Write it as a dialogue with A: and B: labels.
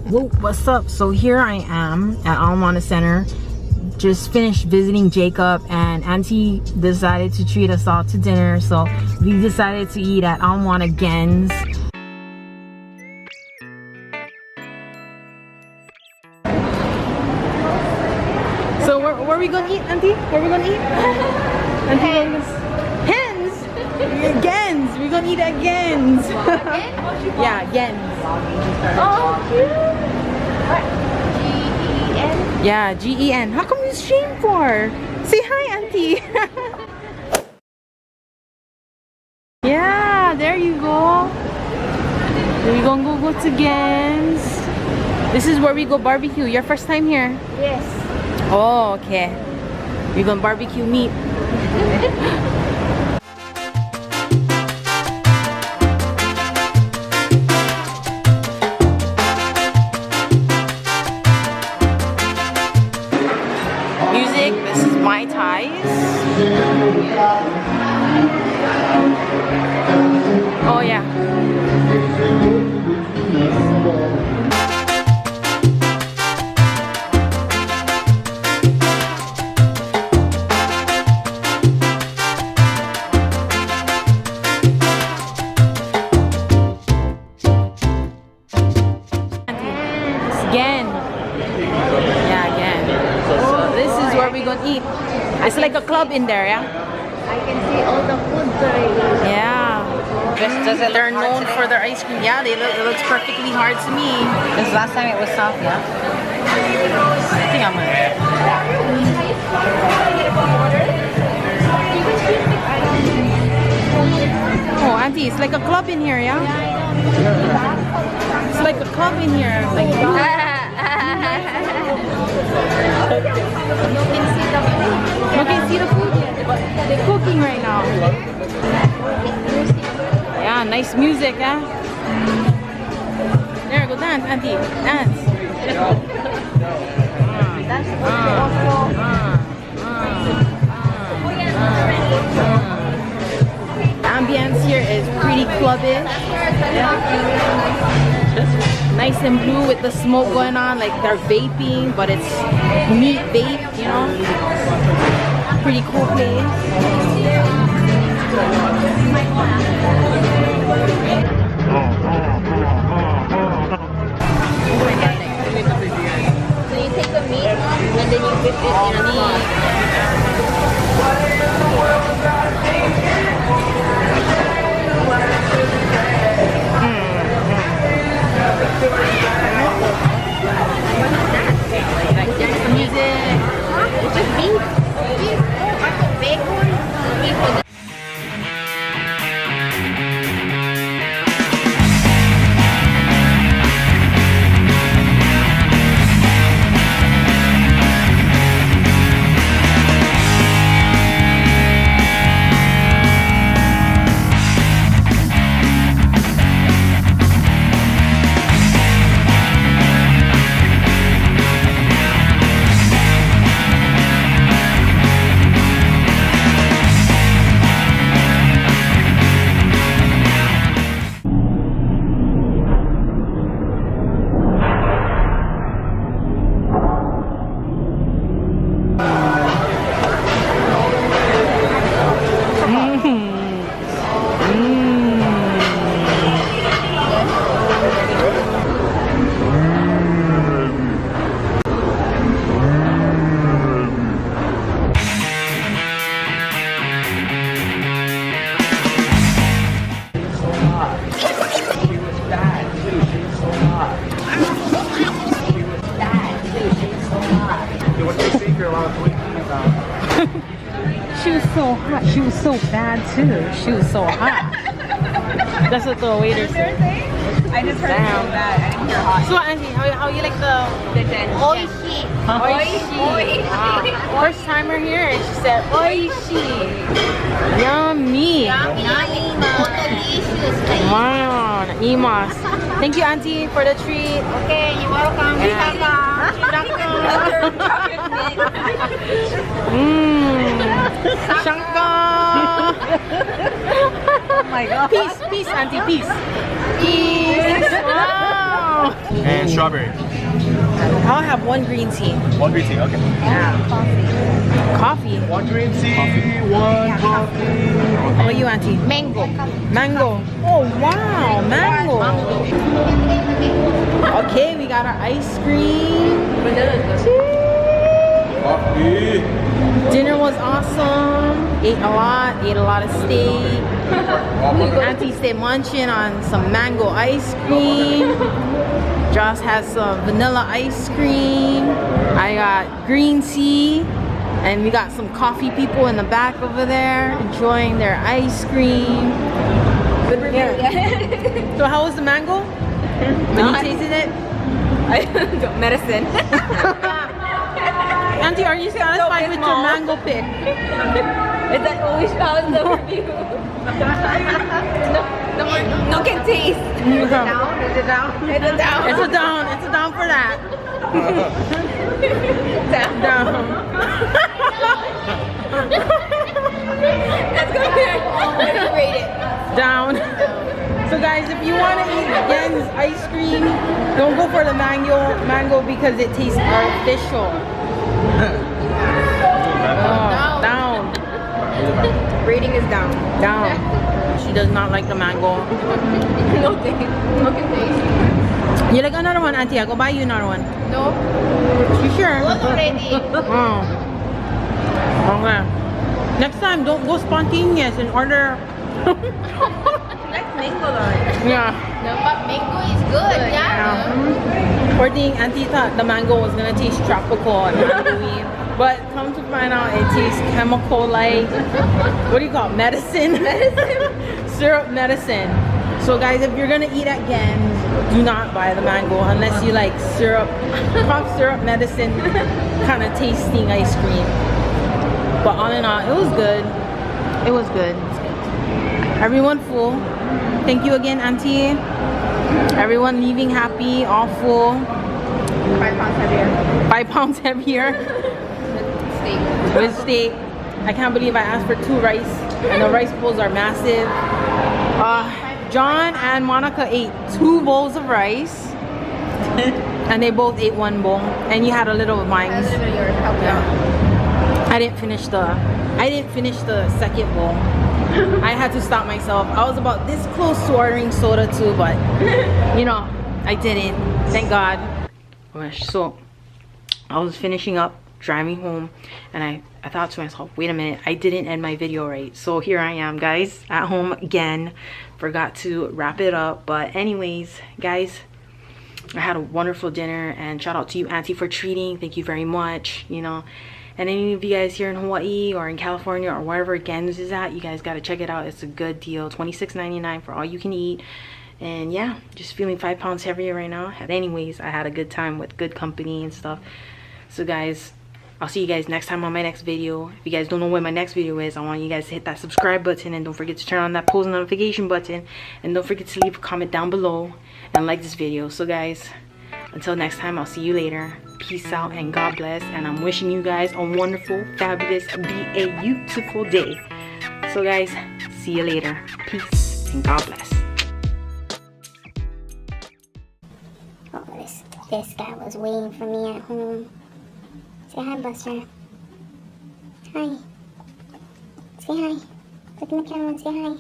A: Whoa, what's up? So here I am at Almana Center. Just finished visiting Jacob, and Auntie decided to treat us all to dinner. So we decided to eat at Almana Gens. So where are we gonna eat, Auntie? Where are we gonna eat? Auntie, hens! Gens! We're gonna eat at Gens! Yeah, Gens.
B: Oh, cute! What? G-E-N?
A: Yeah, G-E-N. How come you stream for? Say hi, Auntie. Yeah, there you go. We're gonna go to Gens. This is where we go barbecue. Your first time here?
B: Yes.
A: Oh, okay. We're gonna barbecue meat. Music, this is Mai Tais. Oh yeah. Again. Yeah, again. So this is where we're gonna eat. It's like a club in there, yeah?
B: I can see all the food already.
A: Yeah. They're known for their ice cream. Yeah, it looks perfectly hard to me.
C: Because last time it was soft, yeah?
A: I think I'm gonna. Oh, Auntie, it's like a club in here, yeah? It's like a club in here. Like,
B: You can see the food.
A: you can see the food yet, but they're cooking right now. Yeah, nice music, yeah? There, go dance, Auntie. Dance. The ambience here is pretty clubbish. Nice and blue with the smoke going on, like they're vaping, but it's meat vape, you know? Pretty cool place.
B: So you take the meat and then you dip it in a meat.
A: That's the music.
B: It's just beef. Beef. Oh, I put bacon. Beef with
A: She was so hot. She was so bad too. She was so hot. That's what the waiter said.
C: I just heard so bad. I didn't hear hot.
A: So Auntie, how you like the
B: oishi.
A: oishi? Wow. First timer here, and she said oishi. Yummy. Wow, imas. Thank you, Auntie, for the treat.
B: Okay, you're welcome.
A: Shanka.
C: Oh my god.
A: Peace, peace, Auntie, peace. Peace. Wow.
D: and strawberry.
A: I'll have one green tea.
D: One green tea, okay.
A: Coffee.
D: One green tea, one coffee.
A: How about you, Auntie?
B: Mango.
A: Mango. Oh, wow. Mango. Okay, we got our ice cream.
D: Coffee.
A: Dinner was awesome. Ate a lot of steak. Auntie stayed munching on some mango ice cream. Josh has some vanilla ice cream. I got green tea. And we got some coffee people in the back over there enjoying their ice cream. Yeah. So how was the mango? When you tasted it?
C: Medicine.
A: Auntie, are you satisfied with your mango pick?
C: Is that always found the review? No can taste.
B: Is it down? Is it down?
C: It's a down.
A: It's a down. It's a down for that. Down.
C: Let's go here. Let's rate it.
A: Down. So guys, if you want to eat Yen's ice cream, don't go for the mango because it tastes artificial. Oh, down.
C: Rating is down.
A: Down. She does not like the mango.
C: No taste. No can taste.
A: You like another one, Auntie? I'll go buy you another one.
C: No.
A: You sure?
B: Good already.
A: Oh. Okay. Next time, don't go spontaneous and order.
C: Next mango though.
A: Yeah.
B: No, but mango is good. Yeah.
A: Poor thing, Auntie thought the mango was gonna taste tropical and mango-y. But come to find out, it tastes chemical like, what do you call it? Medicine? Syrup medicine. So guys, if you're gonna eat at Gen's, do not buy the mango unless you like syrup, cough syrup medicine kind of tasting ice cream. But all in all, it was good. It was good. Everyone full. Thank you again, Auntie. Everyone leaving happy, all full.
C: 5 pounds heavier.
A: 5 pounds heavier.
C: Steak.
A: With steak. I can't believe I asked for 2 rice. And the rice bowls are massive. John and Monica ate 2 bowls of rice. And they both ate 1 bowl. And you had a little of mine.
C: A little bit of yours. Help you out.
A: I didn't finish the second bowl. I had to stop myself. I was about this close to ordering soda too, but you know, I didn't. Thank God. So I was finishing up driving home and I thought to myself, wait a minute, I didn't end my video right. So here I am, guys, at home again. Forgot to wrap it up, but anyways, guys, I had a wonderful dinner, and shout out to you, Auntie, for treating. Thank you very much. You know, and any of you guys here in Hawaii or in California or wherever Gen's is at, you guys got to check it out. It's a good deal. $26.99 for all you can eat. And yeah, just feeling 5 pounds heavier right now. But anyways, I had a good time with good company and stuff. So guys, I'll see you guys next time on my next video. If you guys don't know what my next video is, I want you guys to hit that subscribe button, and don't forget to turn on that post notification button, and don't forget to leave a comment down below and like this video. So guys, until next time, I'll see you later. Peace out and God bless, and I'm wishing you guys a wonderful, fabulous, be-a-utiful day. So guys, see you later. Peace and God bless.
E: Oh, this guy was waiting for me at home. Say hi, Buster. Hi. Say hi. Look in the camera and say hi.